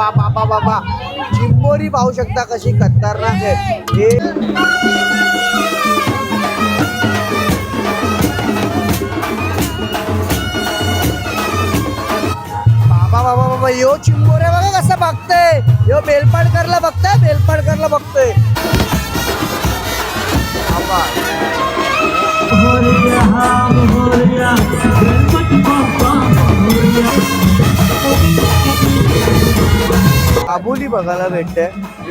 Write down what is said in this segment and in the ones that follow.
बाबा बाबा चिंबोरी पाहू शकता कशी खतरनाक आहे हे. बाबा बाबा बाबा यो चिंबोरे बघा कसं बघतोय. यो बेलपाडकरला बघताय, बेलपाडकरला बघतोय. बाबा गाबुली बघायला भेटते.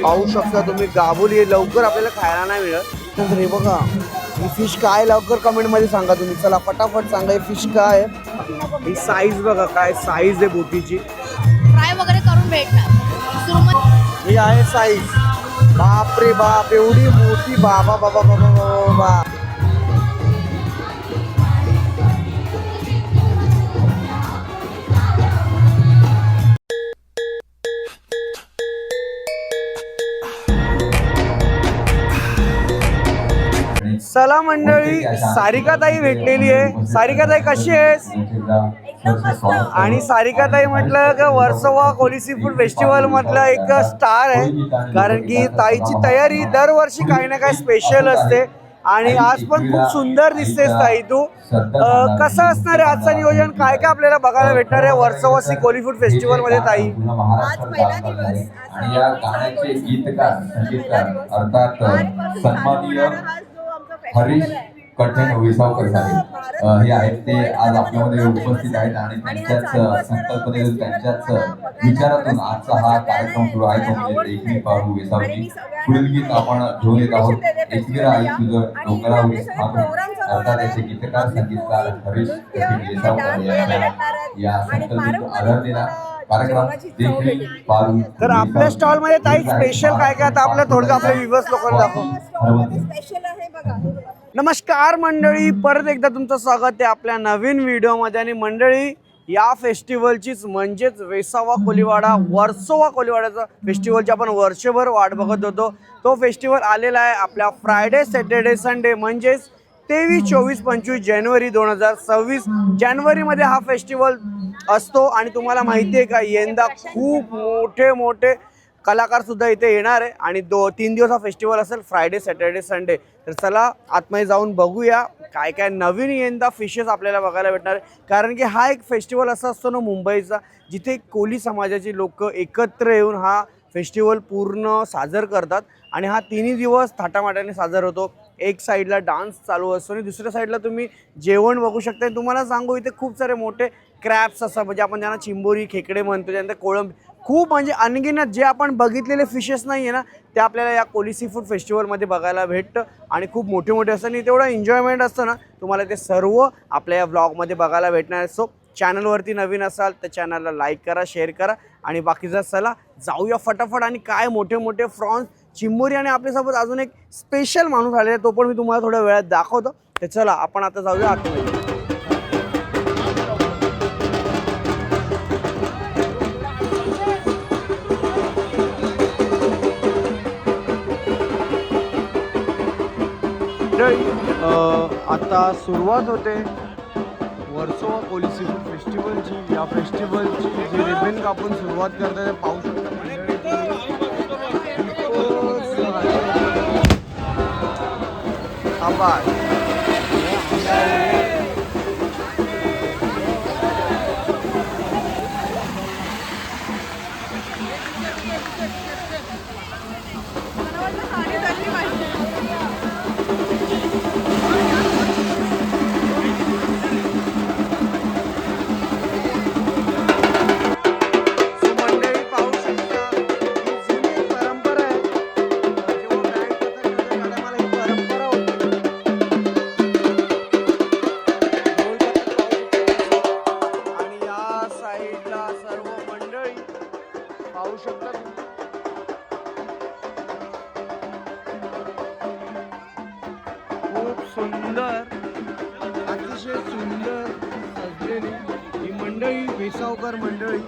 पाहू शकता तुम्ही गाबुली लवकर आपल्याला खायला नाही मिळत. हे बघा ही फिश काय लवकर कमेंट मध्ये सांगा तुम्ही. चला फटाफट सांगा ही फिश काय आहे. ही साईज बघा काय साईज आहे बोटीची. फ्राय वगैरे करून भेटणार. ही आहे साईज. बाप रे बाप एवढी मोठी. बाबा बाबा बाबा बाबा. चला मंडळी सारिकाताई भेटलेली आहे. सारिकाताई कशी आहेस? आणि सारिकाताई म्हटलं का वर्सोवा कोली सी फूड फेस्टिवल मधलं एक स्टार आहे. कारण की ताईची तयारी दरवर्षी काही ना काही स्पेशल असते आणि आज पण खूप सुंदर दिसतेस ताई तू. कसं असणार आहे आजचं नियोजन? काय काय आपल्याला बघायला भेटणार आहे वर्सोवा सी कोली फूड फेस्टिवल मध्ये ताई? आज पहिला दिवस आणि या गाण्याचे गीतकार संगीतकार अर्थात सन्माननीय हरीश कठेण विसावकर साहेब हे आहेत. ते आज आपल्यामध्ये उपस्थित आहेत आणि त्यांच्याच संकल्पनेतून त्यांच्याच विचारातून आजचा हा कार्यक्रम सुरू आहे. तो म्हणजे एकवी पारू वेसावजी. पुढील गीत आपण घेऊन येत आहोत एकवीरा आई तुझं डोंगरावरी स्थान. अर्थात याचे गीतकार संगीतकार हरीश कठेण विसावकर या संकल्पनेतून आधारलेला तर आपल्या स्टॉल मध्ये ताई स्पेशल काय काय आता आपल्या थोडं आपल्या व्ह्यूअर्स लोकांना दाखव. नमस्कार मंडळी, परत एकदा तुमचं स्वागत आहे आपल्या नवीन व्हिडिओमध्ये. आणि मंडळी या फेस्टिवलचीच म्हणजेच वेसावा कोलीवाडा वर्सोवा कोलीवाड्याचा फेस्टिवलची आपण वर्षभर वाट बघत होतो. तो फेस्टिवल आलेला आहे आपल्या फ्रायडे सॅटर्डे संडे म्हणजेच 23, 24, 25 जानेवारी 2026 जानेवारीमध्ये हा फेस्टिवल असतो. आणि तुम्हाला माहिती आहे का यंदा खूप मोठे मोठे कलाकार सुद्धा इथे येणार आहे आणि 3 दिवस हा फेस्टिवल असेल फ्रायडे सॅटर्डे संडे. तर चला आतमध्ये जाऊन बघूया काय काय नवीन यंदा फिशेस आपल्याला बघायला भेटणार आहे. कारण की हा एक फेस्टिवल असा असतो ना मुंबईचा जिथे कोली समाजाची लोक एकत्र येऊन हा फेस्टिवल पूर्ण साजर करतात. आणि हा 3 दिवस थाटामाटाने साजर होतो. एक साईडला डान्स चालू असतो आणि दुसऱ्या साईडला तुम्ही जेवण बघू शकता. तुम्हाला सांगू इथे खूप सारे मोठे क्रॅब्स असतात म्हणजे आपण ज्यांना चिंबोरी खेकडे म्हणतो, त्यानंतर कोळंबी, खूप म्हणजे अनगिनत जे आपण बघितलेले फिशेस नाही आहे ना ते आपल्याला या कोली सी फूड फेस्टिवलमध्ये बघायला भेटतं. आणि खूप मोठे मोठे असतात आणि तेवढं एन्जॉयमेंट असतं ना तुम्हाला ते सर्व आपल्या या ब्लॉगमध्ये बघायला भेटणार. सो चॅनलवरती नवीन असाल तर चॅनलला लाईक करा, शेअर करा आणि बाकीचा चला जाऊया फटाफट. आणि काय मोठे मोठे फ्रॉन्स, चिंबोरी आणि आपल्यासोबत अजून एक स्पेशल माणूस आलेला आहे तो पण मी तुम्हाला थोड्या वेळात दाखवतो. तर चला आपण आता जाऊया आतमध्ये. आता सुरुवात होते वर्सोवा कोली सी फूड फेस्टिवलची. या फेस्टिवलची जी रिबन कापून सुरुवात करतात ते पाहू शकता. आभार. खूप सुंदर, अतिशय सुंदर सजलेली ही मंडळी वेसावकर मंडळी.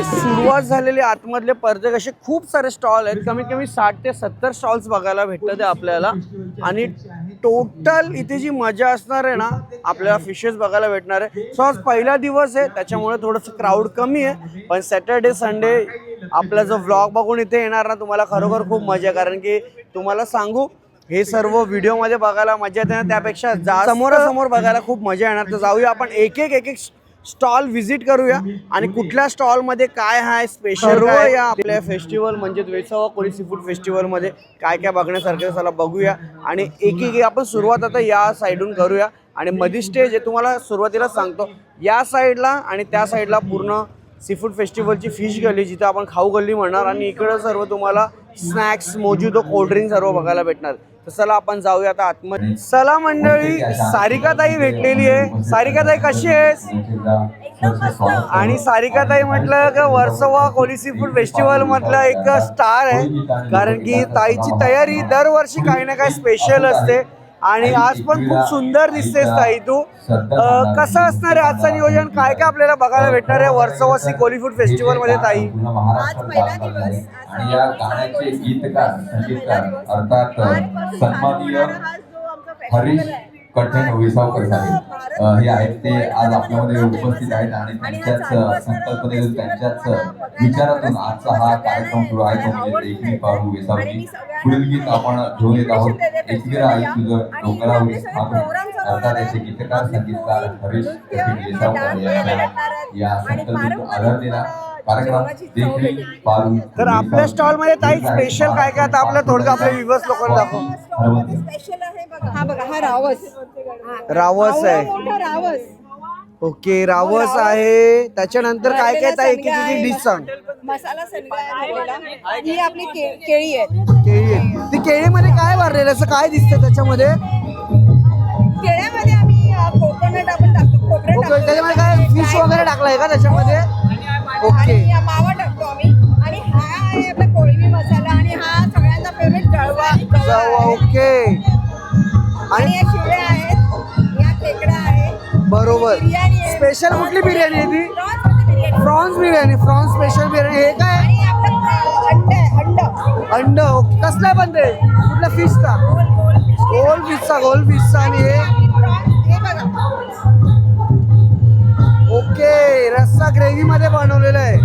सुरुवात झालेली आतमधले प्रत्येक असे खूप सारे स्टॉल आहेत. कमीत कमी 60 ते 70 स्टॉल्स बघायला भेटतात आपल्याला. आणि टोटल इथे जी मजा असणार आहे ना, आपल्याला फिशेस बघायला भेटणार आहे. सो आज पहिला दिवस आहे त्याच्यामुळे थोडंसं क्राऊड कमी आहे, पण सॅटर्डे संडे आपला जो व्लॉग बघून इथे येणार ना, तुम्हाला खरोखर खूप मजा आहे. कारण की तुम्हाला सांगू, हे सर्व व्हिडिओमध्ये बघायला मजा येते ना, त्यापेक्षा समोरासमोर बघायला खूप मजा येणार. तर जाऊया आपण एक एक स्टॉल व्हिजिट करूया आणि कुठल्या स्टॉलमध्ये काय आहे स्पेशल या आपल्या फेस्टिवल म्हणजे वेसावा कोळी सी फूड फेस्टिवलमध्ये काय काय बघण्यासारखं, चला बघूया. आणि एक आपण सुरुवात आता या साईडून करूया. आणि मधी स्टेज आहे, तुम्हाला सुरुवातीला सांगतो, या साईडला आणि त्या साईडला पूर्ण सी फूड फेस्टिवलची फिश गल्ली, जिथं आपण खाऊ गल्ली म्हणणार. आणि इकडं सर्व तुम्हाला स्नॅक्स, मोजितो, कोल्ड्रिंक सर्व बघायला भेटणार. तर चला आपण जाऊया आता आतमध्ये. चला मंडळी, सारिकाताई भेटलेली आहे. सारिकाताई कशी आहेस? आणि सारिकाताई म्हटलं की वर्सोवा कोळी सी फूड फेस्टिवल मधलं एक स्टार आहे. कारण की ताईची तयारी दरवर्षी काही ना काही स्पेशल असते. आणि आज पण खूप सुंदर दिसतेस ताई तू. कसं असणार आहे आजचं नियोजन, काय काय आपल्याला बघायला भेटणार आहे वर्सोवा सी कोळी फूड फेस्टिवल मध्ये ताई? आज पहिला दिवस आणि या गाण्याचे गीतकार, संगीतकार अर्थात सन्माननीय हरीश कठेण विसावकर साहेब हे आहेत, ते आज आपल्यामध्ये उपस्थित आहेत. आणि त्यांच्याच संकल्पनेतून, त्यांच्याच विचारातून आजचा हा कार्यक्रम सुरू आहे. तो म्हणजे एकमी पारू वेसावजी. पुढील गीत आपण घेऊन येत आहोत, एकवीरा आई तुझं डोंगरावरी स्थान. अर्थात याचे गीतकार, संगीतकार हरीश कठेण विसावकर या संकल्पनेतून आधारलेला कार्यक्रम देखील पारू. तर आपल्या स्टॉल मध्ये ताई स्पेशल काय काय आता आपल्या थोडं आपल्या व्ह्यूअर्स लोकांना दाखव. स्पेशल आहे बघा. हा बघा, हा रावस रावस आहे. मोठा रावस. ओके, रावस आहे. त्याच्यानंतर काय काय ताई, की तुझी डिश सांग. मसाला सनगा आहे भरलेला. ही आपली केळी आहे. केळी आहे. ती केळीमध्ये काय भरलेलं, असं काय दिसतं त्याच्यामध्ये? केळ्यामध्ये आम्ही कोकोनट आपण टाकतो, खोबरं ओके, टाकतो. त्याच्यामध्ये काय फिश वगैरे टाकलाय का त्याच्यामध्ये? ओके, आणि मावा टाकतो आम्ही. आणि हा आहे आपला कोळंबी मसाला. आणि हा सगळ्यांचा फेवरेट जळवा. ओके. आणि या शिवड्या आहेत, या खेकडा आहे. बरोबर. बिर्याणी आहे. स्पेशल कुठली बिर्याणी आहे ती? Prawns biryani. Prawns biryani. Prawns special biryani. हे काय? आणि आपलं अंड आहे, अंड. अंड. ओके, कसला पण ते कुठल्या फिशचा? गोल फिशचा. गोल फिशचा. आणि हे हे बघा. ओके, रस्सा ग्रेव्ही मध्ये बनवलेला आहे.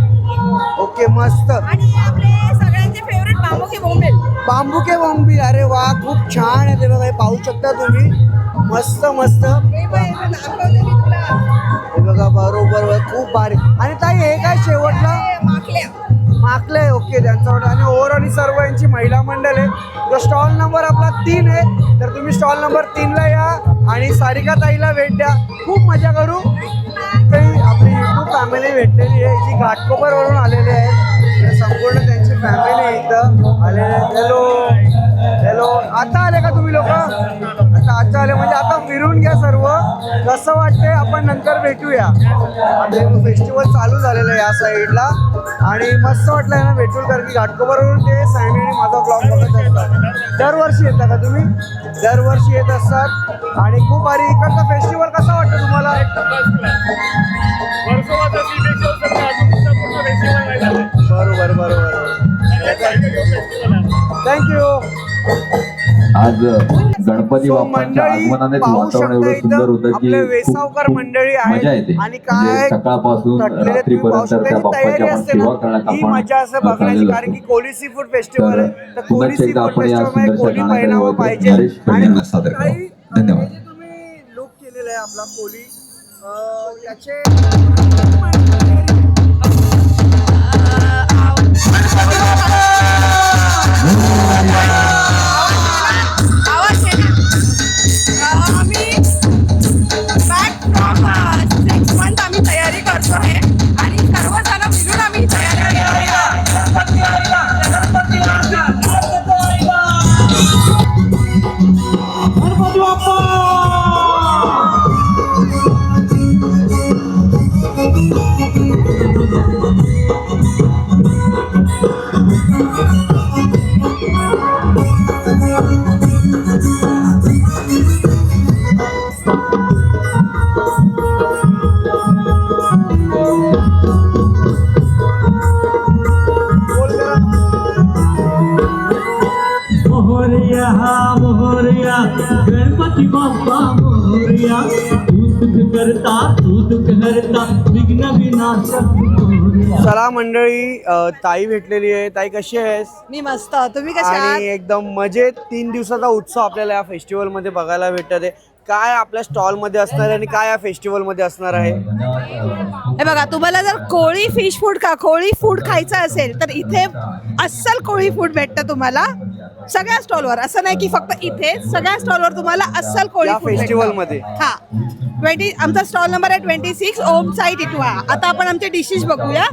ओके, मस्त. आणि आपले सगळ्यांचे फेवरेट बांबुके बोंबील. बांबुके बोंबील. अरे वा, खूप छान आहे ते बघा. हे पाहू शकता तुम्ही. मस्त मस्त. हे पण दाखवते मी तुला. हे बघा, बरोबर, खूप भारी. आणि ताई हे काय शेवटला? माकल्या. माकले. ओके, त्यांचा ऑर्डर. आणि ओव्हरऑल सर्व यांची महिला मंडळ आहे. तो स्टॉल नंबर आपला 3 आहे. तर तुम्ही स्टॉल नंबर 3 ला या आणि सारिका ताईला भेट द्या. खूप मजा करू. काही आपली युट्यूब फॅमिली भेटलेली आहे, जी घाटकोपरवरून आलेली आहे. संपूर्ण त्यांची फॅमिली इथं आलेले. Hello hello. आता आले का तुम्ही लोक? आता आले म्हणजे आता फिरून घ्या सर्व. कसं वाटतंय आपण नंतर भेटूया. आता फेस्टिवल चालू झालेलं आहे या साईडला. आणि मस्त वाटलं आहे ना भेटून, कारण की घाटकोपरवरून ते सायनी आणि माझा ब्लॉग बघत असतात. दरवर्षी येता का तुम्ही? दरवर्षी येत असतात. आणि खूप भारी. इकडचा फेस्टिवल कसा वाटतं तुम्हाला? बरोबर बरोबर. थँक्यू. आज गणपती बाप्पांच्या आगमनाने वातावरण एवढं सुंदर होतं की वेसावकर मंडळी मजा आहे. येते. आणि म्हणजे काय सकाळपासून रात्रीपर्यंत त्या बाप्पाच्या आपण सेवा करण्यात ही मजा असं आपण बघण्याची. चाललेलो कारण की असतो. कोळी सी फूड फेस्टिवल आहे. तर कोळी पुन्हा सी एकदा फूड आपण या फेस्टिवल मध्ये सुंदरशा कोळी गाण्याकडे पहिरावं वळतो. पाहिजे. हरीश कल्याणला सादर करू. ताई, धन्यवाद. हे जे तुम्ही लुक केलेला आहे आपला कोळी, त्याचे आवाज आहे ना. आम्ही बॅक फ्रॉम 6 मंथ आम्ही तयारी करतो आहे. आणि सर्वजण मिळून आम्ही तयारी गणपती बाप्पा. मोरया तू सुख करता तू दुख हरता विघ्न विनाशक मोरया. चला मंडळी, ताई भेटलेली आहे. ताई कशी आहेस? मी मस्त, तुम्ही कशा आहात? आणि एकदम मजेत. 3 दिवसाचा उत्सव आपल्याला या फेस्टिवल मध्ये बघायला भेटत आहे. काय आपल्या स्टॉल मध्ये असणार आहे आणि काय या फेस्टिवल मध्ये असणार आहे? हे बघा, तुम्हाला जर कोळी फिश फूड कोळी फूड खायचं असेल तर इथे अस्सल कोळी फूड भेटतं तुम्हाला सगळ्या स्टॉलवर. असं नाही की फक्त इथे, सगळ्या स्टॉलवर तुम्हाला अस्सल कोळी या फूड भेटतं. फेस्टिवल मध्ये हा 20 आमचा स्टॉल नंबर आहे 26 ओम साईड इटवा. आता आपण आमचे डिशेस बघूया.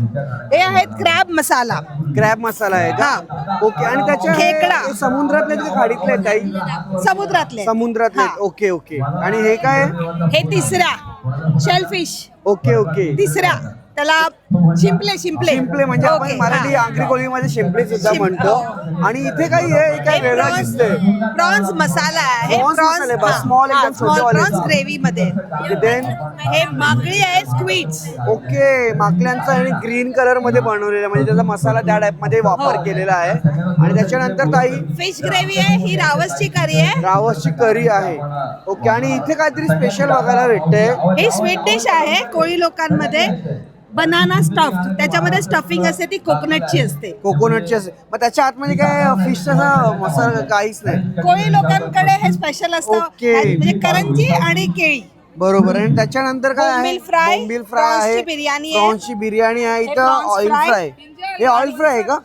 हे आहेत क्रॅब मसाला, क्रॅब मसाला आहे का? ओके. आणि त्याच्या खेकडा. हे समुद्रातले आहेत का खाडीतले आहेत ताई? समुद्रातले. समुद्रातले आहेत. हा. Okay okay. आणि हे काय आहे? हे तिसरा शेलफिश. Okay okay. तिसरा त्याला शिंपले. शिंपले म्हणजे आपण ओके, मराठी हा. आगरी कोळीमध्ये शिंपले सुद्धा शिंपले. म्हणतो. आणि इथे काही आहे? हे काय वेगळं दिसतंय? प्रॉन्स मसाला आहे. Prawns मसाले, बस small एकदम छोटे वाले. प्रॉन्स ग्रेव्ही मध्ये. देन हे मागळी आहे स्क्विड्स. ओके, माकल्यांचा आणि ग्रीन कलर मध्ये बनवलेला आहे, म्हणजे त्याचा मसाला त्या टाइप मध्ये वापर हो. केलेला आहे. आणि त्याच्यानंतर ताई फिश ग्रेव्ही आहे. ही रावसची करी आहे. रावसची करी आहे. ओके. आणि इथे काहीतरी स्पेशल बघायला भेटतंय. ही स्वीट डिश आहे कोळी लोकांमध्ये. बनाना स्टफ्ड, त्याच्यामध्ये स्टफिंग असते ती कोकोनटची असते. कोकोनटची असेल, मग त्याच्या आतमध्ये काय फिशचा मसाला काहीच नाही. कोळी लोकांकडे हे स्पेशल असतं. ओके. म्हणजे करंजी आणि केळी. बरोबर. आणि त्याच्यानंतर काय आहे? बोंबील फ्राय, बोंबील फ्राय प्रॉन्सची आहे, बिर्याणी आहे. प्रॉन्सची बिर्याणी आहे. इथं प्रॉन्स ऑइल फ्राय. फ्राय. हे ऑइल फ्राय आहे का?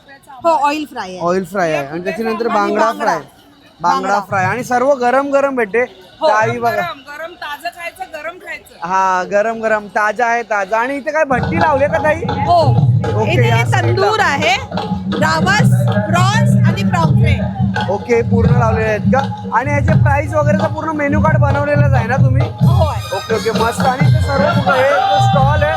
हो, ऑइल फ्राय आहे. ऑइल फ्राय आहे. आणि त्याच्यानंतर आणि बांगडा बांगडा. फ्राय. बांगडा फ्राय. आणि सर्व गरम गरम भेटते. हो. ताई बघा, गरम ताजं खायचं, गरम खायचं. हा गरम गरम ताजा आहे ताजा. आणि इथे काय भट्टी लावली का ताई? हो. ओके, इथे या तंदूर आहे. रावस, प्रॉन्स आणि प्रॉम्फ्रेट. ओके, पूर्ण लावलेले आहेत का? आणि याचे प्राइस वगैरेचा पूर्ण मेन्यू कार्ड बनवलेलाच आहे ना तुम्ही? हो. ओके ओके, मस्त. आणि ते सर्व हे जो स्टॉल आहे,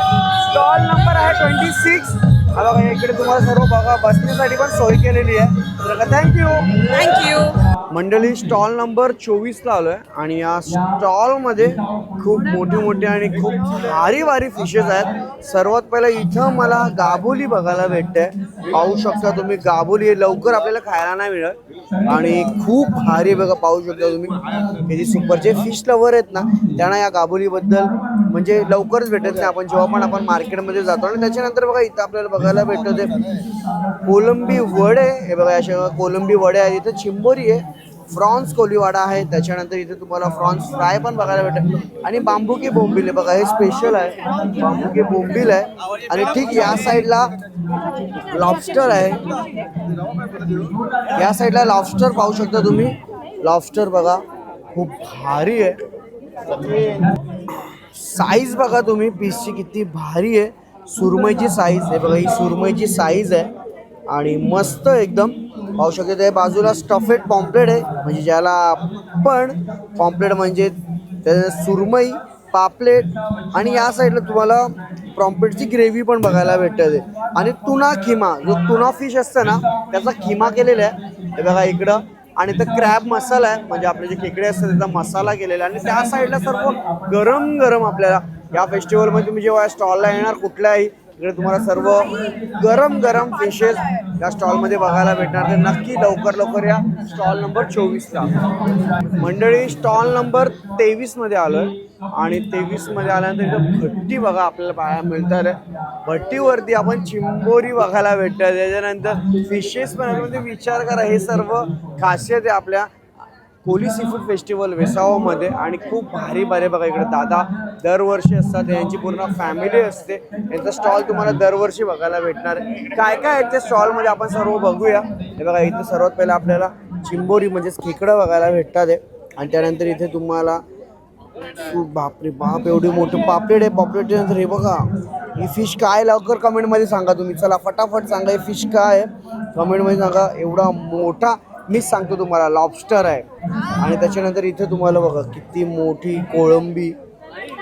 स्टॉल नंबर आहे 26. हा बघा, इकडे तुम्हाला सर्व बघा बसण्यासाठी पण सोय केलेली आहे. तर थँक्यू. थँक्यू. मंडळी, स्टॉल नंबर 24 लावलोय आणि या स्टॉल मध्ये खूप मोठे मोठे आणि खूप भारी भारी फिशेस आहेत. सर्वात पहिला इथं मला गाबोली बघायला भेटते. पाहू शकता तुम्ही, गाबोली लवकर आपल्याला खायला नाही मिळत आणि खूप भारी बघा. पाहू शकता तुम्ही, हे जे सुपरचे फिश लवर आहेत ना, त्यांना या गाबोलीबद्दल म्हणजे लवकरच भेटत नाही. आपण जेव्हा पण आपण मार्केटमध्ये जातो. आणि त्याच्यानंतर बघा, इथं आपल्याला बघायला भेटतं ते कोलंबी वडे. हे बघा, अशा कोलंबी वडे आहेत. इथं चिंबोरी आहे, फ्रॉन्स कोलीवाडा आहे. त्याच्यानंतर इथे तुम्हाला फ्रॉन्स फ्राय पण बघायला भेटेल. आणि बांबुकी बोंबील आहे बघा, हे स्पेशल आहे. बांबुकी बोंबील आहे. आणि ठीक या साईडला लॉबस्टर आहे. या साईडला लॉबस्टर पाहू शकता तुम्ही. लॉबस्टर बघा, खूप भारी आहे. साईज बघा तुम्ही, पीसची किती भारी आहे. सुरमईची साईज आहे बघा, ही सुरमईची साईज आहे. आणि मस्त एकदम पाहू शकता. त्या बाजूला स्टफेड पॉम्पलेट आहे, म्हणजे ज्याला आपण पॉम्पलेट म्हणजे सुरमई पापलेट. आणि या साईडला तुम्हाला पॉम्पलेटची ग्रेव्ही पण बघायला भेटते. आणि तुना खिमा, जो तुना फिश असतं ना, त्याचा खिमा केलेला आहे हे बघा इकडं. आणि तर क्रॅब मसाला आहे, म्हणजे आपले जे खेकडे असतात त्याचा मसाला केलेला आहे. आणि त्या साईडला सर्व गरम गरम आपल्याला या फेस्टिवलमध्ये तुम्ही जेव्हा स्टॉलला येणार कुठल्याही, इकडे तुम्हाला सर्व गरम गरम फिशेस या स्टॉलमध्ये बघायला भेटणार. तर नक्की लवकर या स्टॉल नंबर 24ला. मंडळी, स्टॉल नंबर 23 मध्ये आलोय. आणि 23 मध्ये आल्यानंतर इथं भट्टी बघा आपल्याला पाहायला मिळतात. भट्टीवरती आपण चिंबोरी बघायला भेटतात. त्याच्यानंतर फिशेस पण, म्हणजे विचार करा, हे सर्व खासियत आहे आपल्या कोली सीफूड फेस्टिवल वेसावामध्ये. आणि खूप भारी भारी बघा, इकडे दादा दरवर्षी असतात, यांची पूर्ण फॅमिली असते. यांचा स्टॉल तुम्हाला दरवर्षी बघायला भेटणार. काय काय आहे त्या स्टॉलमध्ये आपण सर्व बघूया. हे बघा, इथे सर्वात पहिला आपल्याला चिंबोरी म्हणजेच खेकडं बघायला भेटतात. आणि त्यानंतर इथे तुम्हाला बापरे बाप, एवढी मोठी पापलेट आहे. पापलेटच्या नंतर हे बघा, ही फिश काय, लवकर कमेंटमध्ये सांगा तुम्ही. चला फटाफट सांगा, ही फिश काय आहे कमेंटमध्ये सांगा. एवढा मोठा, मीच सांगतो तुम्हाला, लॉबस्टर आहे. आणि त्याच्यानंतर इथे तुम्हाला बघा किती मोठी कोळंबी,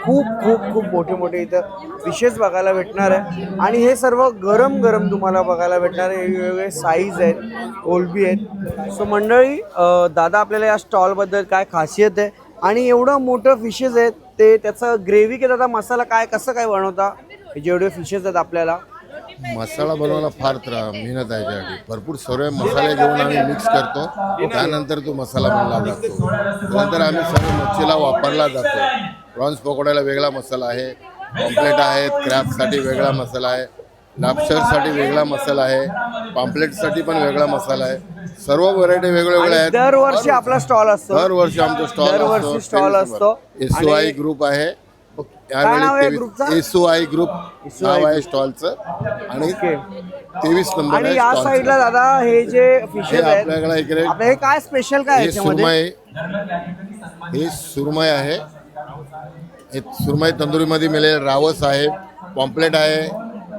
खूप खूप खूप मोठे मोठे इथं फिशेस बघायला भेटणार आहे. आणि हे सर्व गरम गरम तुम्हाला बघायला भेटणार आहे. वेगवेगळे साईज आहेत, कोलंबी आहेत. सो मंडळी, दादा आपल्याला या स्टॉलबद्दल काय खासियत आहे आणि एवढं मोठं फिशेस आहेत ते त्याचं ग्रेव्ही की दादा मसाला काय कसं काय बनवता, जेवढे फिशेस आहेत आपल्याला? मसाला बनवायला फार मेहनत आहे त्यासाठी. भरपूर सर्व मसाले घेऊन आम्ही मिक्स करतो, त्यानंतर तो मसाला बनला जातो. त्यानंतर आम्ही सर्व मच्छीला वापरला जातो. प्रॉन्स पकोड्याला वेगळा मसाला आहे, पॉम्पलेट आहेत, क्रॅबसाठी वेगळा मसाला आहे, लॉबस्टरसाठी वेगळा मसाला आहे, पॉम्पलेटसाठी पण वेगळा मसाला आहे. सर्व व्हरायटी वेगवेगळ्या आहेत. दरवर्षी आपला स्टॉल असतो. दरवर्षी आमचा स्टॉल दरवर्षी स्टॉल असतो. SOI आणि ग्रुप आहे. काय नाव आहे यावेळी ग्रुपचं? SOI ग्रुप नाव आहे स्टॉलचं आणि ओके. 23 नंबर आणि आहे या स्टॉलचं. साईडला दादा हे जे हे फिशेस आहेत आपल्याकडे इकडे आपलं हे काय स्पेशल काय आहे हे याच्यामध्ये? सुरमई, हे सुरमई आहे. हे सुरमई तंदुरीमध्ये मिळेल. रावस आहे, पॉम्पलेट आहे,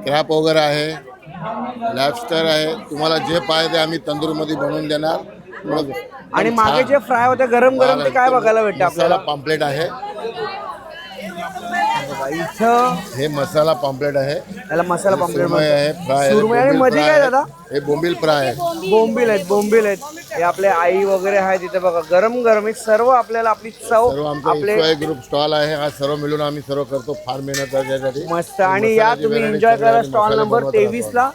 क्रॅप वगैरे आहे, लॅबस्टर आहे. तुम्हाला जे पाहिजे ते आम्ही तंदुरीमध्ये बनवून देणार. आणि मागे जे फ्राय होते गरम गरम ते काय बघायला भेटते आपल्याला? पॉम्पलेट आहे. इथं हे मसाला पॉम्पलेट आहे. त्याला मसाला पॉम्पलेट सुरमई आहे, फ्राय आहे, सुरमई आणि बोंबील मध्ये फ्राय काय आहे. दादा? हे बोंबील फ्राय आहे. बोंबील आहेत. हे आपले आई वगैरे आहेत तिथे बघा गरम गरम हे सर्व आपल्याला आपली सर्व चव आमचा आपले SOI ग्रुप स्टॉल आहे. हा सर्व मिळून आम्ही सर्व करतो. फार मेहनत आहे त्यासाठी. मस्त. आणि या तुम्ही एन्जॉय करा. स्टॉल नंबर 23 ला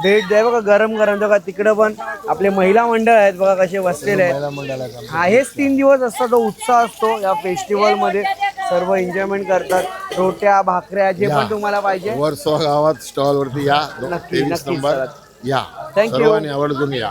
भेट द्या. बघा गरम गरम बघा तिकडं पण आपले महिला मंडळ आहेत बघा कसे बसलेले आहेत. महिला मंडळाला काम. हा हेच 3 दिवस असतो जो उत्साह असतो या फेस्टिवल मध्ये. सर्व एन्जॉयमेंट करतात. रोट्या भाकऱ्या जे पण तुम्हाला पाहिजे. वर्सोवा गावात स्टॉल वरती या. नक्की, 23 नक्की नंबर चला. या. Thank you. सर्वांनी आवर्जून या.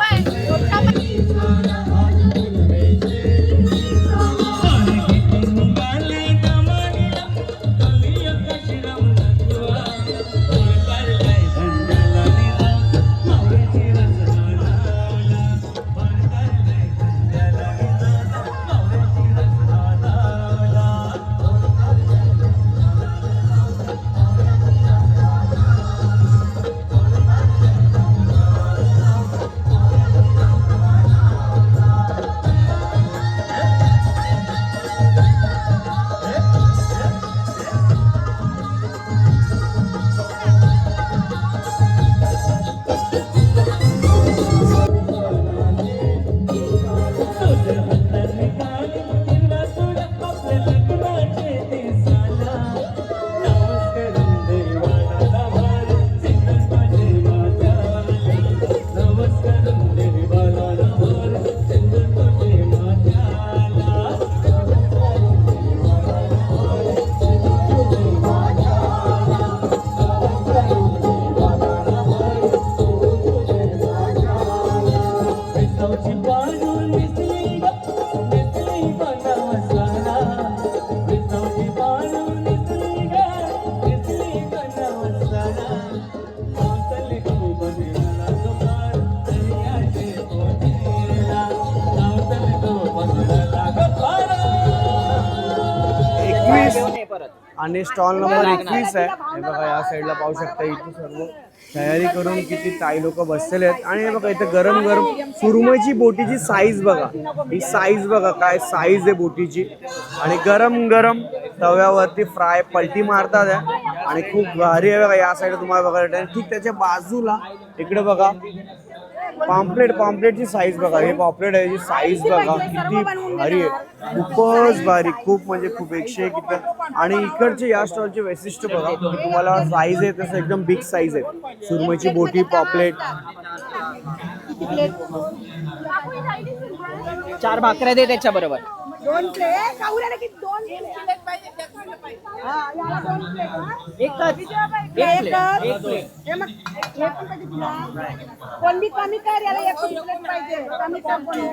आणि स्टॉल नंबर 21 आहे. हे बघा या साईडला पाहू शकता. इथे सर्व तयारी करून किती ताई लोक बसलेले आहेत. आणि हे बघा इथे गरम गरम सुरमईची बोटीची साईज बघा. ही साईज बघा काय साईज आहे बोटीची. आणि गरम गरम तव्यावरती फ्राय पलटी मारतात आहे. आणि खूप भारी आहे बघा. या साईडला तुम्हाला बघायला भेटेल. ठीक त्याच्या बाजूला इकडे बघा पॉम्पलेटची साईज बघा. हे पॉम्पलेट आहे जी साईज बघा किती भारी आहे. खूपच भारी. खूप म्हणजे खूप 101 इथं. आणि इकडचे या स्टॉलचे वैशिष्ट्य बघा की तुम्हाला साईज आहे तसं एकदम बिग साईज आहे. सुरमईची बोटी पॉम्पलेट 4 भाकऱ्या दे त्याच्या बरोबर. 2 प्लेट कावऱ्याला की 2 प्लेट पाहिजे. हा याला 2 प्लेट. एकच एक प्लेट. हे मग हे पण पाहिजे तुला. कोणी कमी कर याला 1 प्लेट पाहिजे. कमी कर कोणी.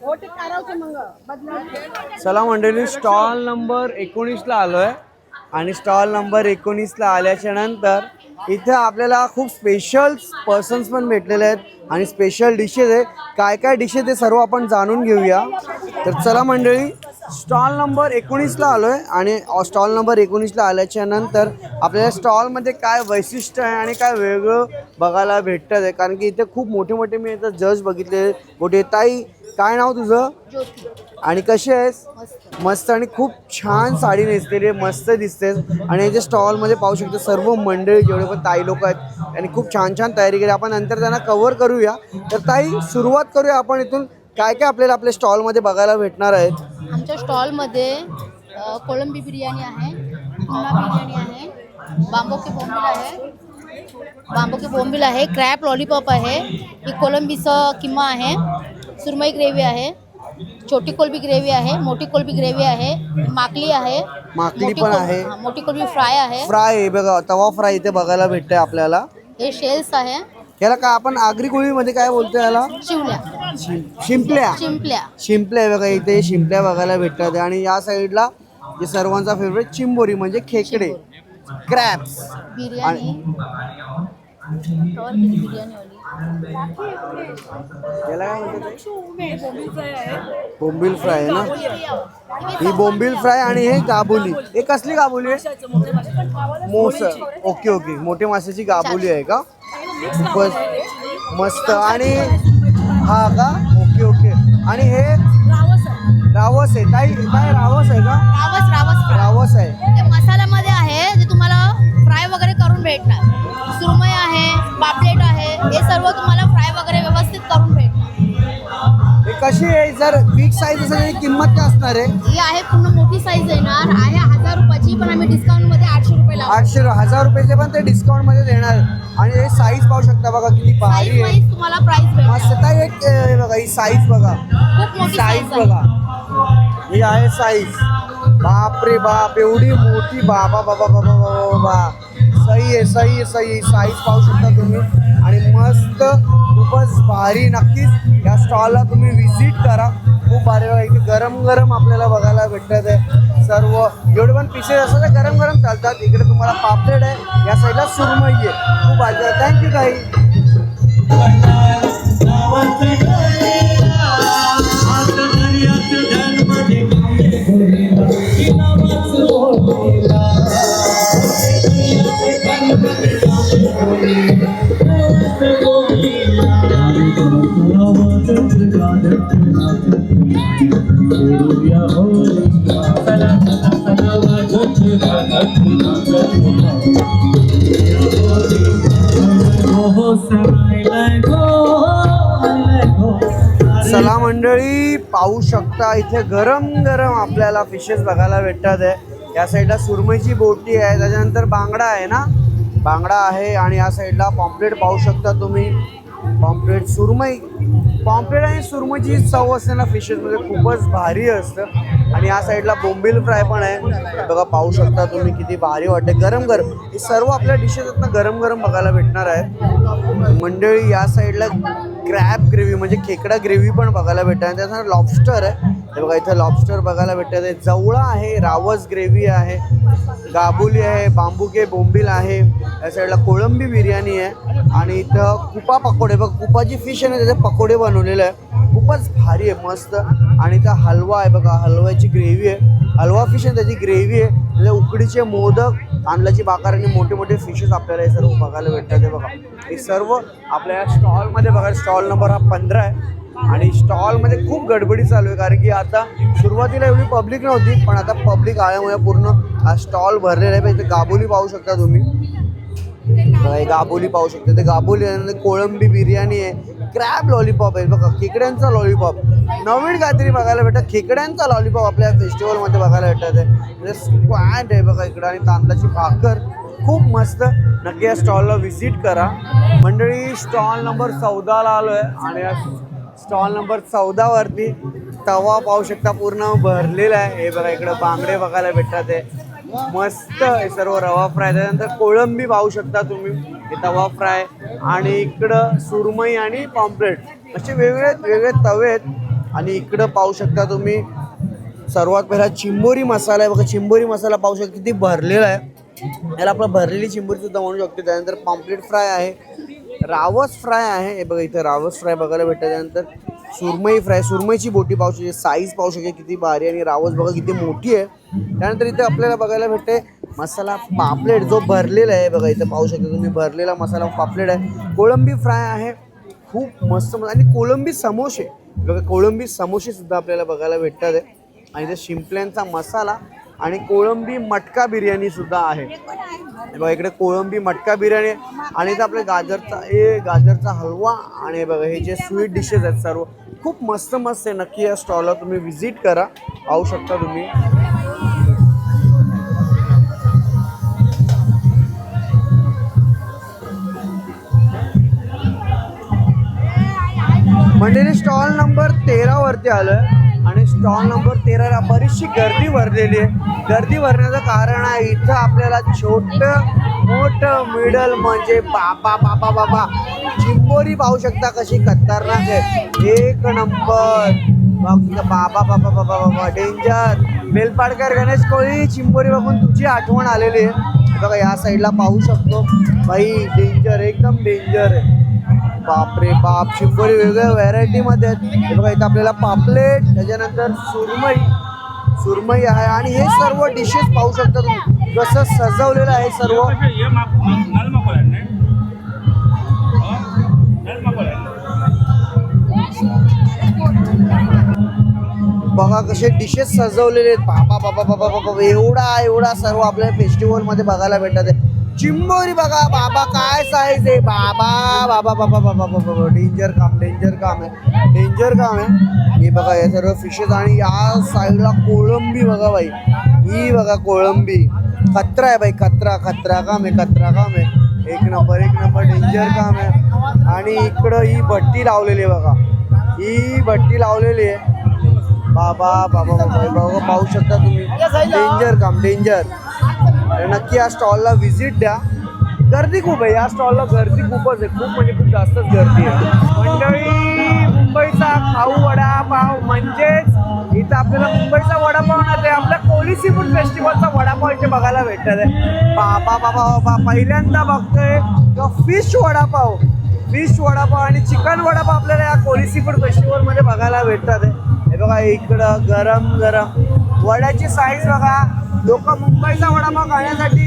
हो ते करायचं मग बदला. चला मंडळी स्टॉल नंबर 19 ला आलोय. आणि स्टॉल नंबर 19 ला आल्याच्या नंतर इथे आपल्याला खूप स्पेशल पर्सन्स पण भेटलेले आहेत. आणि स्पेशल डिशेस आहे. काय काय डिशेस ते सर्व आपण जाणून घेऊया. तर चला मंडळी स्टॉल नंबर 19 ला आलोय. आणि स्टॉल नंबर 19 ला आल्याच्या नंतर आपल्याला स्टॉलमध्ये काय वैशिष्ट्य आहे आणि काय वेगळं बघायला भेटतं आहे. कारण की इथे खूप मोठे मोठे मी इथं जज बघितले. मोठे ताई काय नाव तुझं? आणि कशी आहेस? मस्त. आणि खूप छान साडी नेसलेली आहे. मस्त दिसतेस. आणि याच्या स्टॉलमध्ये पाहू शकतो सर्व मंडळी जेवढे पण ताई लोक आहेत आणि खूप छान छान तयारी केली. आपण नंतर त्यांना कव्हर करूया. तर ताई सुरुवात करूया आपण इथून. काय काय आपल्याला आपल्या स्टॉलमध्ये बघायला भेटणार आहेत? आमच्या स्टॉलमध्ये कोळंबी बिर्याणी आहे, पुन्हा बिर्याणी आहे, बांबो के बोंबील आहे, क्रॅप लॉलीपॉप आहे, ही कोलंबीचं किमा आहे, सुरमई ग्रेव्ही आहे, छोटी कोलबी ग्रेव्ही आहे, मोठी कोलबी ग्रेव्ही आहे, माकली आहे, माकली मोठी पण कोल- आहे. हा, मोठी कोलबी फ्राय आहे, फ्राय आहे बघा, तवा फ्राय इथे बघायला भेटतंय आपल्याला. हे शेल्स आहे, याला काय आपण आगरी कोळीमध्ये काय बोलतो याला? शिवल्या, शिंपल्या. चिंपल्या, शिंपल्या आहे बघा, इथे शिंपल्या बघायला भेटतात. आणि या साईडला जे सर्वांचा फेवरेट चिंबोरी म्हणजे खेकडे, क्रॅब्स. बिर्याणी कवर केली बिर्याणी वाली. याला काय म्हणतात? बोंबील फ्राय आहे ना, ही बोंबील फ्राय. आणि हे गाबोली, हे कसली गाबोली आहे? मोस. ओके ओके, मोठे माशाची गाबोली आहे का? खूपच मस्त. आणि हा का? Okay okay. आणि हे रावस आहे. ताई काय रावस आहे का? रावस रावस फ्राय. रावस आहे. ते मसाल्यामध्ये आहे, जे तुम्हाला फ्राय वगैरे करून भेटणार. सुरमई आहे, पापलेट आहे, हे सर्व तुम्हाला फ्राय वगैरे व्यवस्थित करून भेटणार. हे कशी आहे? जर बिग साईज असेल तर किंमत काय असणार आहे? ही आहे पूर्ण मोठी साईज येणार आहे 1000 रुपयाची, पण आम्ही डिस्काउंट मध्ये 800 रुपये लावतो. 1000 रुपयाचे पण ते डिस्काउंट मध्ये देणार. आणि हे साईज पाहू शकता बघा, किती भारी साईज आहे. वाईज तुम्हाला प्राइस मस्त. भेटणार. ताई एक हे बघा, ही साईज बघा, खूप मोठी साईज साईज आहे. बघा, ही आहे साईज. बाप रे बाप, एवढी मोठी. बाबा बाबा बाबा बाबा बाबा, सही आहे सही आहे सही आहे. साईज पाहू शकता तुम्ही. आणि मस्त, खूपच भारी. नक्कीच या स्टॉलला तुम्ही व्हिजिट करा, खूप भारी बघा. इथे गरम गरम आपल्याला बघायला भेटतात आहे सर्व. एवढे पण पीसेस असतात ते गरम गरम चालतात. इकडे तुम्हाला पापलेट आहे, या साईडला सुरमई आहे. खूप भारी. थँक्यू ताई. चला मंडळी, पाहू शकता इथे गरम गरम आपल्याला फिशेस बघायला भेटतात आहे. या साईडला सुरमईची बोटी आहे, त्याच्यानंतर बांगडा आहे ना, बांगडा आहे. आणि या साईडला पॉम्प्लेट पाहू शकता तुम्ही. पॉम्प्लेट, सुरमई. पॉम्प्लेट आणि सुरमईची चव असते ना फिशेसमध्ये, खूपच भारी असतं. आणि या साईडला बोंबील फ्राय पण आहे बघा, पाहू शकता तुम्ही, किती भारी वाटते. गरम गरम हे सर्व आपल्या डिशेस आहेत ना, गरम गरम बघायला भेटणार आहे मंडळी. या साईडला क्रॅब ग्रेव्ही म्हणजे खेकडा ग्रेव्ही पण बघायला भेटणार आहे. त्याच्यानंतर लॉबस्टर आहे, हे बघा इथं लॉबस्टर बघायला भेटतात आहे. जवळा आहे, रावस ग्रेव्ही आहे, गाबुली आहे, बांबुके बोंबील आहे. या साईडला कोळंबी बिर्याणी आहे. आणि इथं कुपा पकोडे, बघ कुपाची फिश आहे ना, त्याचे पकोडे बनवलेले आहे, खूपच भारी आहे, मस्त. आणि इथं हलवा आहे बघा, हलव्याची ग्रेव्ही आहे, हलवा फिश आहे, त्याची ग्रेव्ही आहे. म्हणजे उकडीचे मोदक, तांदळाची भाकर आणि मोठे मोठे फिशेस आपल्याला हे सर्व बघायला भेटतात आहे बघा. हे सर्व आपल्या स्टॉलमध्ये बघा. स्टॉल नंबर हा 15 आहे. आणि स्टॉलमध्ये खूप गडबडी चालू आहे, कारण की आता सुरुवातीला एवढी पब्लिक नव्हती, पण आता पब्लिक आल्यामुळे पूर्ण हा स्टॉल भरलेला आहे. इथे गाबोली पाहू शकता तुम्ही, गाबोली पाहू शकता. ते गाबोली आहे, कोळंबी बिर्याणी आहे, क्रॅब लॉलीपॉप आहे बघा, खेकड्यांचा लॉलीपॉप. नवीन काहीतरी बघायला भेटतं, खेकड्यांचा लॉलीपॉप आपल्या फेस्टिवलमध्ये बघायला भेटत आहे. म्हणजे स्क्वॅट आहे बघा इकडं, आणि तांदळाची भाकर, खूप मस्त. नक्की या स्टॉलला व्हिजिट करा मंडळी. स्टॉल नंबर 14ला आलो आहे. आणि स्टॉल नंबर 14 वरती तवा पाहू शकता, पूर्ण भरलेला आहे. हे बघा इकडं बांगडे बघायला भेटतात आहे, मस्त. हे सर्व रवा फ्राय. त्यानंतर कोळंबी पाहू शकता तुम्ही, हे तवा फ्राय. आणि इकडं सुरमई आणि पॉम्प्लेट, असे वेगवेगळे वेगळे तवे आहेत. आणि इकडं पाहू शकता तुम्ही, सर्वात पहिला चिंबोरी मसाला आहे बघा. चिंबोरी मसाला पाहू शकता किती भरलेला आहे, याला आपलं भरलेली चिंबोरी सुद्धा म्हणू शकते. त्यानंतर पॉम्प्लेट फ्राय आहे, रावस फ्राय आहे, हे बघा इथं रावस फ्राय बघायला भेटतं. त्यानंतर सुरमई फ्राय, सुरमईची बोटी पाहू शकते, साईज पाहू शकते किती भारी. आणि रावस बघा किती मोठी आहे. त्यानंतर इथे आपल्याला बघायला भेटते मसाला पापलेट, जो भरलेला आहे बघा, इथं पाहू शकता तुम्ही, भरलेला मसाला पापलेट आहे. कोळंबी फ्राय आहे, खूप मस्त. आणि कोळंबी समोसे बघा, कोळंबी समोसे सुद्धा आपल्याला बघायला भेटतात आहे. आणि इथे शिंपल्यांचा मसाला आणि कोळंबी मटका बिर्याणी सुद्धा आहे बघा. इकडे कोळंबी मटका बिर्याणी. आणि इथं आपल्या गाजरचा हलवा. आणि बघा हे जे स्वीट डिशेस आहेत सर्व खूप मस्त मस्त आहे. नक्की या स्टॉलला तुम्ही व्हिजिट करा, पाहू शकता तुम्ही. मंडळी स्टॉल नंबर 13 वरती आलोय. आणि स्टॉल नंबर 13ला बरीचशी गर्दी भरलेली आहे. गर्दी भरण्याचं कारण आहे इथं आपल्याला छोटं मोठं मिडल म्हणजे बाबा बाबा बाबा चिंबोरी पाहू शकता कशी खतरनाक आहे. एक नंबर बाबा बाबा बाबा बाबा डेंजर. बेलपाडकर गणेश कोळी चिंबोरी बघून तुझी आठवण आलेली आहे. बघा या साईडला पाहू शकतो भाई डेंजर एकदम डेंजर आहे. बापरे बाप चिंबोरी वेगवेगळ्या व्हरायटीमध्ये आहेत. हे बघा इथं आपल्याला पापलेट त्याच्यानंतर सुरमई आहे आणि हे सर्व डिशेस पाहू शकता तुम्ही कसं सजवलेलं आहे सर्व. बघा कसे डिशेस सजवलेले आहेत. बाबा बाबा बाबा बाबा एवढा सर्व आपल्या फेस्टिवलमध्ये बघायला भेटत आहे. चिंबोरी बघा बाबा काय साईज आहे. बाबा बाबा बाबा बाबा बाबा डेंजर काम आहे. हे बघा हे सर्व फिशेस आणि या साईडला कोळंबी बघा बाई. ही बघा कोळंबी खतरा आहे बाई. खतरा काम आहे. एक नंबर डेंजर काम आहे. आणि इकडं ही भट्टी लावलेली आहे बघा. ही भट्टी लावलेली आहे. बाबा बाबा बाबा पाहू शकता तुम्ही डेंजर. नक्की या स्टॉलला व्हिजिट द्या. गर्दी खूप आहे या स्टॉलला. गर्दी खूपच आहे. खूप म्हणजे खूप जास्तच गर्दी आहे. मंडळी मुंबईचा खाऊ वडापाव म्हणजेच इथं आपल्याला मुंबईचा वडापाव ना ते आपल्या कोळी सी फूड फेस्टिवलचा वडापाव इथे बघायला भेटत आहे. बाबा बाबा बाबा पहिल्यांदा बघतोय फिश वडापाव आणि चिकन वडापाव आपल्याला या कोळी सी फूड फेस्टिवलमध्ये बघायला भेटतात आहे. हे बघा इकडं गरम वड्याची साईज बघा. लोक मुंबईचा वडापाव खाण्यासाठी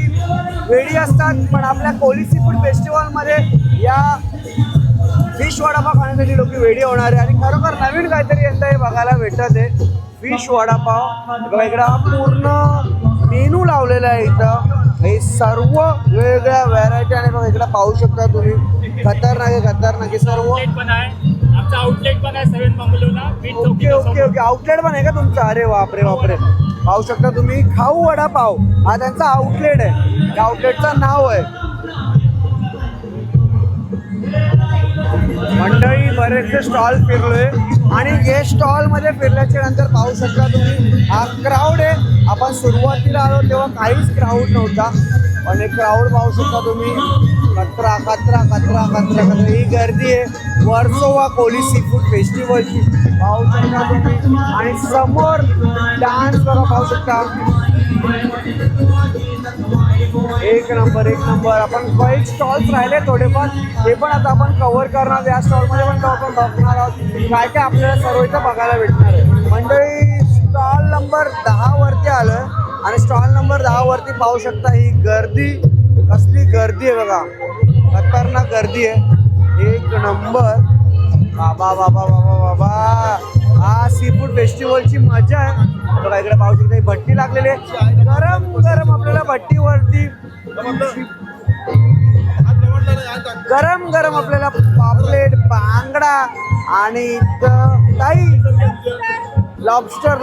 वेडी असतात पण आपल्या कोळी सी फूड फेस्टिवलमध्ये या फिश वडापाव खाण्यासाठी लोक वेडी होणार आहे. आणि खरोखर नवीन काहीतरी यंदा हे बघायला भेटत आहे फिश वडापाव. बघा इकडं पूर्ण मेनू लावलेला आहे. इथं हे सर्व वेगवेगळ्या व्हरायटी आणि बघा इकडं पाहू शकता तुम्ही. खतरनाक सर्व. आउटलेट पण आहे 7 बंगलोला. ओके आउटलेट पण आहे का तुमचं. अरे बापरे पाहू शकता तुम्ही खाऊ वडापाव हा त्यांचा आउटलेट आहे. त्या आउटलेटचं नाव आहे. मंडळी बरेचसे स्टॉल फिरलोय आणि हे स्टॉलमध्ये फिरल्याच्या नंतर पाहू शकता तुम्ही हा क्राऊड आहे. आपण सुरुवातीला आलो तेव्हा काहीच क्राऊड नव्हता पण हे क्राऊड पाहू शकता तुम्ही. खतरा ही गर्दी आहे वर्सोवा कोळी सी फूड फेस्टिवलची पाहू शकता तुम्ही. आणि समोर डान्स बघा पाहू शकता. एक नंबर आपण काही स्टॉल्स राहिले थोडेफार ते पण आता आपण कव्हर करणार. या स्टॉलमध्ये पण आपण बघणार आहोत काय आपल्याला सर्व इथं बघायला भेटणार आहे. मंडळी स्टॉल नंबर 10 वरती आलं आणि स्टॉल नंबर 10 वरती पाहू शकता ही गर्दी कसली गर्दी आहे बघा. खतरनाक गर्दी आहे. एक नंबर. बाबा हा सी फूड फेस्टिवलची मजा आहे. बघा इकडे पाहू शकता भट्टी लागलेली आहे. गरम आपल्याला भट्टीवरती गरम आपल्याला पापलेट बांगडा आणि काही लॉबस्टर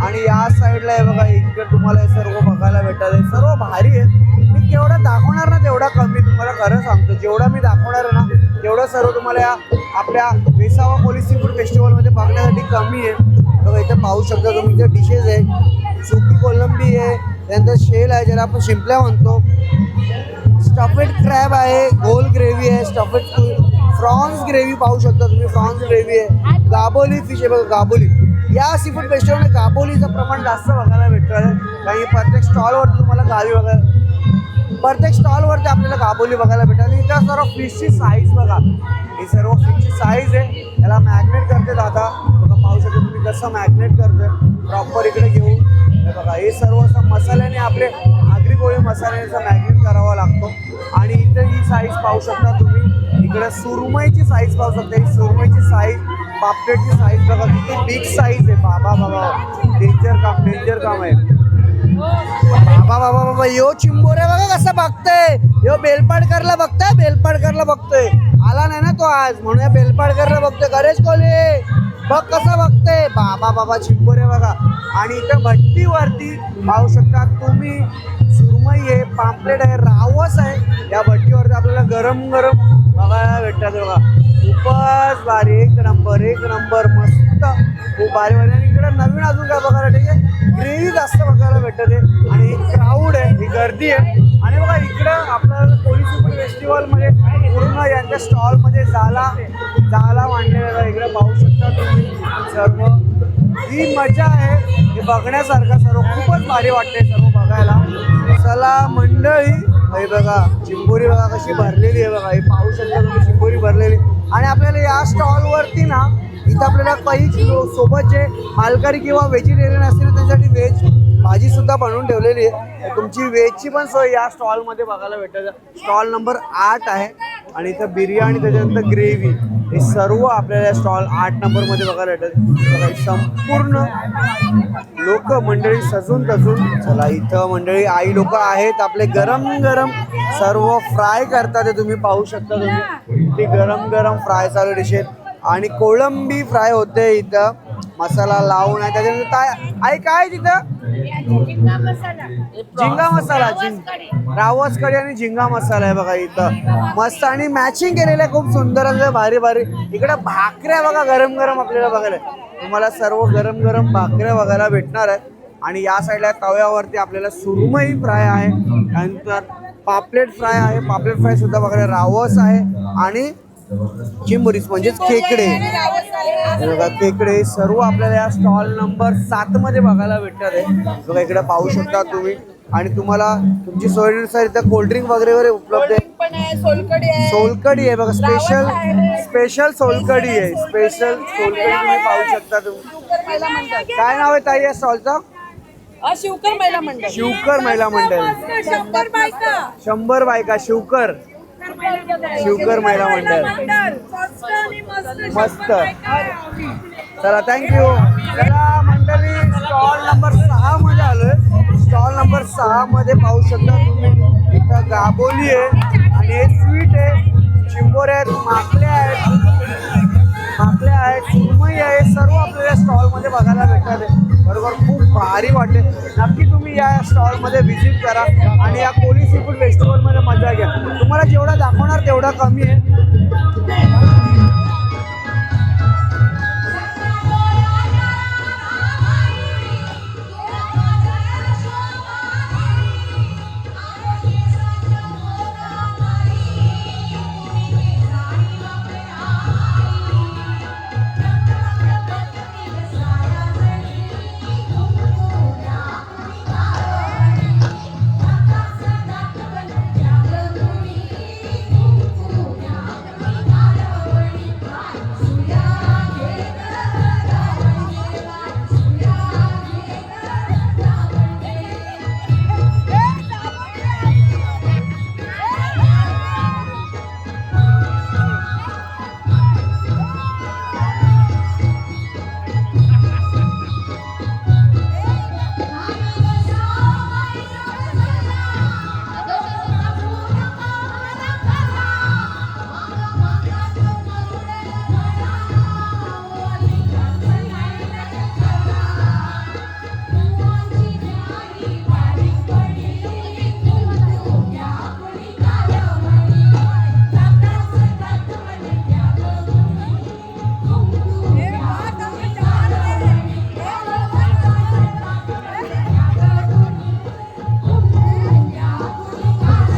आणि या साईडला आहे बघा इकडे तुम्हाला हे सर्व बघायला भेटत आहे. सर्व भारी आहे. मी केवढं दाखवणार ना तेवढा कमी. तुम्हाला खरं सांगतो जेवढा मी दाखवणार आहे ना तेवढं सर्व तुम्हाला या आपल्या वेसावा कोळी सी फूड फेस्टिवलमध्ये बघण्यासाठी कमी आहे. बघा इथं पाहू शकता तुम्ही. इथे डिशेस आहे. सुकी कोलंबी आहे. त्यानंतर शेल आहे ज्याला आपण शिंपल्या म्हणतो. स्टफेड क्रॅब आहे. गोल ग्रेव्ही आहे. स्टफेड प्रॉन्स ग्रेव्ही पाहू शकता तुम्ही. प्रॉन्स ग्रेव्ही आहे. गाबोली फिश आहे बघा. गाबोली या सी फूड फेस्टिवलमध्ये गाबोलीचं प्रमाण जास्त बघायला भेटतं आहे. कारण प्रत्येक स्टॉलवरती तुम्हाला प्रत्येक स्टॉलवरती आपल्याला गाबोली बघायला भेटतात. आणि इथं सर्व फिशची साईज बघा. ही सर्व फिशची साईज आहे. याला मॅग्नेट करते दादा. बघा पाहू शकता तुम्ही कसं मॅग्नेट करतोय प्रॉपर इकडे घेऊन. हे बघा हे सर्व असं मसाल्याने आपले आगरी कोळी मसाल्याचा मॅग्नेट करावा लागतो. आणि इथे ही साईज पाहू शकता तुम्ही. इकडे सुरमईची साईज पाहू शकता. ही सुरमईची साईज पापलेटची साईज बघा किती बिग साईज आहे. बाबा डेंजर काम आहे. बाबा यो चिंबोरे बघा कसं बघतोय. यो बेलपाडकरला बघतोय. आला नाही ना तो आज म्हणून या बेलपाडकरला बघतोय. गणेश कोळी बघ कसं बघतोय. बाबा चिंबोरे बघा. आणि इथं भट्टीवरती पाहू शकता तुम्ही सुरमई आहे. पापलेट आहे. रावस आहे. या भट्टीवरती आपल्याला गरम बघायला भेटतात बघा. खूपच भारी, एक नंबर मस्त, खूप भारी भारी. आणि इकडे नवीन अजून काय बघायला ठीक आहे, ग्रेव्ही जास्त बघायला भेटत आहे आणि ही क्राऊड आहे, ही गर्दी आहे. आणि बघा इकडं आपल्याला कोळी सीफूड फेस्टिवलमध्ये पूर्ण यांच्या स्टॉलमध्ये झाला मांडलेला आहे. इकडे पाहू शकता तुम्ही सर्व, ही मजा आहे, हे बघण्यासारखं सर्व खूपच भारी वाटते सर्व बघायला. चला मंडळी, हे बघा चिंबोरी बघा कशी भरलेली आहे बघा, हे पाहू शकता तुम्ही चिंबोरी भरलेली. आणि आपल्याला या स्टॉलवरती ना इथं आपल्याला काही सोबत जे मालकरी किंवा व्हेजिटेरियन असतील ना त्यांच्यासाठी व्हेज भाजी सुद्धा बनवून ठेवलेली आहे. तुमची व्हेजची पण सोय या स्टॉलमध्ये बघायला भेटत. स्टॉल नंबर 8 आहे आणि इथं बिर्याणी त्याच्यानंतर ग्रेव्ही हे सर्व आपल्याला स्टॉल 8 नंबरमध्ये बघायला भेटत. बघा संपूर्ण लोक मंडळी सजून तजून. चला इथं मंडळी आई लोक आहेत आपले, गरम गरम सर्व फ्राय करतात, ते तुम्ही पाहू शकता. तुम्ही ते गरम गरम फ्राय चालू डिशेस आणि कोळंबी फ्राय होते इथं मसाला लावून आहे. त्याच्यानंतर काय आई काय तिथं झिंगा मसाला, रावस कढी आणि झिंगा मसाला आहे बघा इथं मस्त आणि मॅचिंग केलेलं आहे, खूप सुंदर असं भारी भारी. इकडे भाकऱ्या बघा गरम गरम आपल्याला बघायला, तुम्हाला सर्व गरम गरम भाकऱ्या बघायला भेटणार आहेत. आणि या साईडला तव्यावरती आपल्याला सुरमई फ्राय आहे, त्यानंतर पापलेट फ्राय आहे, पापलेट फ्राय सुद्धा बघायला, रावस आहे आणि चिंबोरीस म्हणजेच खेकडे बघा, खेकडे सर्व आपल्याला या स्टॉल नंबर 7 मध्ये बघायला भेटणार आहे बघा. इकडे पाहू शकता तुम्ही. आणि तुम्हाला तुमची सोयीनुसार इथं कोल्ड्रिंक वगैरे उपलब्ध आहे. सोलकडी आहे बघा, स्पेशल सोलकडी आहे, स्पेशल सोलकडी तुम्ही पाहू शकता तुम्ही. काय नाव आहे ताई या स्टॉलचं? शिवकर महिला मंडळ. शिवकर महिला मंडळ, 100 बायका शिवकर महिला मंडळ, मस्त. चला थँक्यू. चला मंडळी स्टॉल नंबर 6 मध्ये आलोय. स्टॉल नंबर 6 मध्ये पाहू शकता तुम्ही, इथं गाबोली आहे आणि हे स्वीट आहे, चिंबोऱ्या आहेत, माकल्या आहेत, सुरमई आहे, सर्व आपल्याला स्टॉलमध्ये बघायला भेटतात आहे. बरोबर, खूप भारी वाटते. नक्की तुम्ही या स्टॉलमध्ये व्हिजिट करा आणि या कोळी सीफूड फेस्टिवलमध्ये मजा घ्या. तुम्हाला जेवढा दाखवणार तेवढा कमी आहे.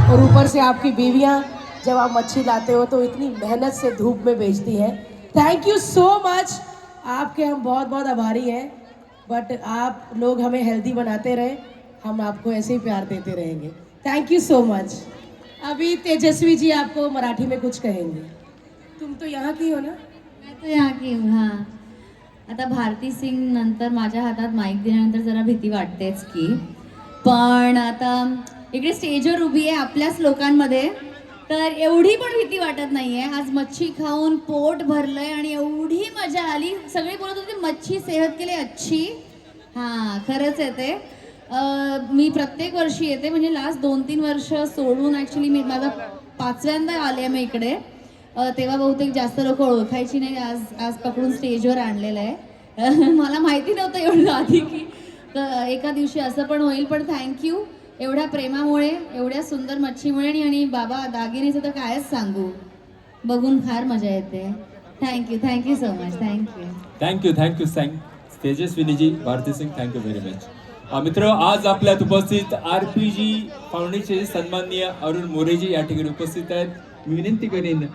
और ऊपर से आपकी बीवियां जब आप मच्छी लाते हो तो इतनी मेहनत से धूप में बेचती हैं. थैंक यू सो मच, आपके हम बहुत बहुत आभारी हैं. बट आप लोग हमें हेल्दी बनाते रहे, हम आपको ऐसे ही प्यार देते रहेंगे. Thank you so much. अभी तेजस्वी जी आपको मराठी में कुछ कहेंगे. तुम तो यहाँ की हो ना? मैं तो यहाँ की हूँ. हां, आता भारती सिंग नंतर माझ्या हातात माईक दिल्यानंतर जरा भीती वाटतेच की, पण आता इकडे स्टेजवर उभी आहे आपल्याच लोकांमध्ये, तर एवढी पण भीती वाटत नाहीये. आज मच्छी खाऊन पोट भरलंय आणि एवढी मजा आली. सगळे बोलत होते मच्छी सेहत के लिए अच्छी. हां, खरंच येते. मी प्रत्येक वर्षी येते, म्हणजे लास्ट 2-3 वर्ष सोडून ॲक्च्युली मी माझा 5व्यांदा आले मी इकडे. तेव्हा बहुतेक जास्त लोक ओळखायची नाही. आज पकडून स्टेजवर आणलेलं आहे. मला माहिती नव्हतं एवढं आधी की एका दिवशी असं पण होईल. पण थँक्यू एवढ्या प्रेमामुळे, एवढ्या सुंदर मच्छीमुळे. आणि बाबा दागिनीचं तर कायच सांगू, बघून फार मजा येते. Thank you so much. Thank you Tejaswiniji, Bharati Singh, thank you very much. मित्र, आज आपल्यात उपस्थित RPG फाउंडेशनचे सन्माननीय अरुण मोरेजी या ठिकाणी उपस्थित आहेत. मी विनंती करेन